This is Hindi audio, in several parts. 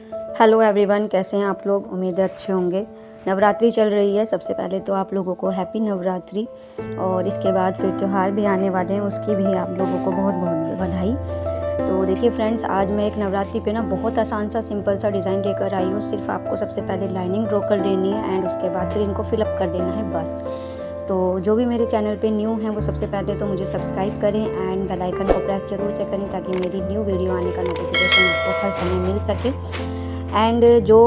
हेलो एवरीवन, कैसे हैं आप लोग। उम्मीद है अच्छे होंगे। नवरात्रि चल रही है। सबसे पहले तो आप लोगों को हैप्पी नवरात्रि, और इसके बाद फिर त्यौहार भी आने वाले हैं, उसकी भी आप लोगों को बहुत बहुत बधाई। तो देखिए फ्रेंड्स, आज मैं एक नवरात्रि पे ना बहुत आसान सा सिंपल सा डिज़ाइन लेकर आई हूँ। सिर्फ आपको सबसे पहले लाइनिंग ड्रॉ कर देनी है एंड उसके बाद फिर इनको फिलअप कर देना है बस। तो जो भी मेरे चैनल पे न्यू हैं वो सबसे पहले तो मुझे सब्सक्राइब करें एंड बेल आइकन को प्रेस जरूर से करें, ताकि मेरी न्यू वीडियो आने का नोटिफिकेशन आपको हर समय मिल सके। एंड जो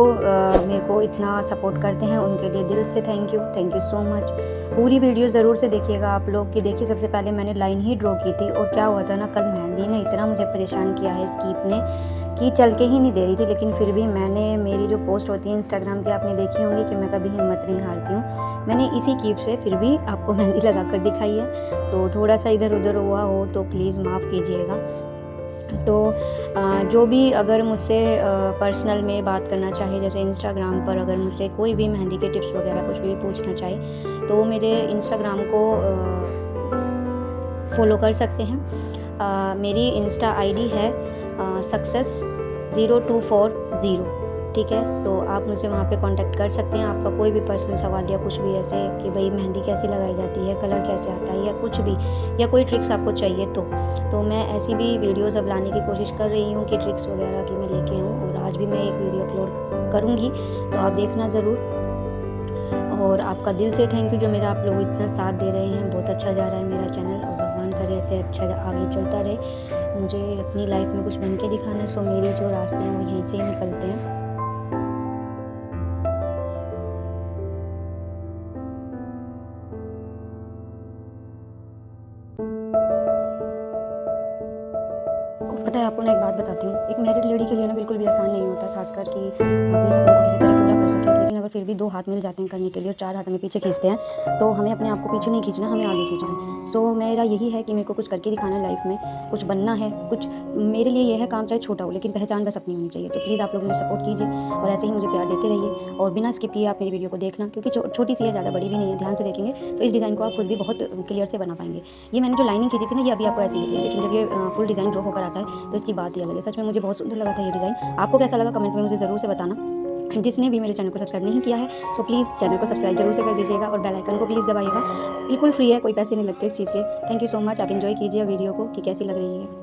मेरे को इतना सपोर्ट करते हैं उनके लिए दिल से थैंक यू सो मच। पूरी वीडियो ज़रूर से देखिएगा आप लोग। कि देखिए, सबसे पहले मैंने लाइन ही ड्रॉ की थी, और क्या हुआ था ना, कल मेहंदी ने इतना मुझे परेशान किया है इस कीप ने कि चल के ही नहीं दे रही थी। लेकिन फिर भी मैंने, मेरी जो पोस्ट होती है इंस्टाग्राम पे आपने देखी होंगी कि मैं कभी हिम्मत नहीं हारती हूँ, मैंने इसी कीप से फिर भी आपको मेहंदी लगा कर दिखाई है। तो थोड़ा सा इधर उधर हुआ हो तो प्लीज़ माफ़ कीजिएगा। तो जो भी अगर मुझसे पर्सनल में बात करना चाहे, जैसे इंस्टाग्राम पर अगर मुझसे कोई भी मेहंदी के टिप्स वगैरह कुछ भी पूछना चाहे, तो मेरे इंस्टाग्राम को फॉलो कर सकते हैं। मेरी इंस्टा आईडी है सक्सेस0240। ठीक है, तो आप मुझसे वहाँ पे कांटेक्ट कर सकते हैं। आपका कोई भी पर्सनल सवाल या कुछ भी ऐसे कि भाई मेहंदी कैसी लगाई जाती है, कलर कैसे आता है, या कुछ भी, या कोई ट्रिक्स आपको चाहिए तो मैं ऐसी भी वीडियोस अब लाने की कोशिश कर रही हूँ कि ट्रिक्स वगैरह की मैं लेके आऊँ। और आज भी मैं एक वीडियो अपलोड करूँगी, तो आप देखना ज़रूर। और आपका दिल से थैंक यू, जो मेरा आप लोग इतना साथ दे रहे हैं। बहुत अच्छा जा रहा है मेरा चैनल, और भगवान करे ऐसे अच्छा आगे चलता रहे। मुझे अपनी लाइफ में कुछ बन के दिखाना है, सो मेरे जो रास्ते हैं वो यहीं से ही निकलते हैं। पता है आपको, मैं एक बात बताती हूँ, एक मैरिड लेडी के लिए ना बिल्कुल भी आसान नहीं होता, खासकर कि अपने सपनों को किसी तरह पूरा कर सके। लेकिन अगर फिर भी 2 हाथ मिल जाते हैं करने के लिए और 4 हाथ हमें पीछे खींचते हैं, तो हमें अपने आप को पीछे नहीं खींचना, हमें आगे खींचना है। सो मेरा यही है कि मेरे को कुछ करके दिखाना है लाइफ में, कुछ बनना है, कुछ मेरे लिए ये है काम चाहे छोटा हो, लेकिन पहचान बस अपनी होनी चाहिए। तो प्लीज़ आप लोग मुझे सपोर्ट कीजिए और ऐसे ही मुझे प्यार देते रहिए, और बिना स्किप किए आप मेरी वीडियो को देखना, क्योंकि छोटी सी है, ज़्यादा बड़ी भी नहीं है। ध्यान से देखेंगे तो इस डिज़ाइन को आप खुद भी बहुत क्लियर से बना पाएंगे। ये मैंने जो लाइनिंग खींची थी ना, ये अभी आपको ऐसी दिख रही है, लेकिन जब ये फुल डिज़ाइन ड्रॉ होकर आता है तो इसकी बात ही अलग है। सच में मुझे बहुत सुंदर लगा था ये डिज़ाइन। आपको कैसा लगा कमेंट में मुझे ज़रूर से बताना। जिसने भी मेरे चैनल को सब्सक्राइब नहीं किया है, सो प्लीज़ चैनल को सब्सक्राइब जरूर से कर दीजिएगा, और बेल आइकन को प्लीज़ दबाइएगा। बिल्कुल फ्री है, कोई पैसे नहीं लगते इस चीज़ के। Thank you so much. आप एंजॉय कीजिए वीडियो को कि कैसी लग रही है।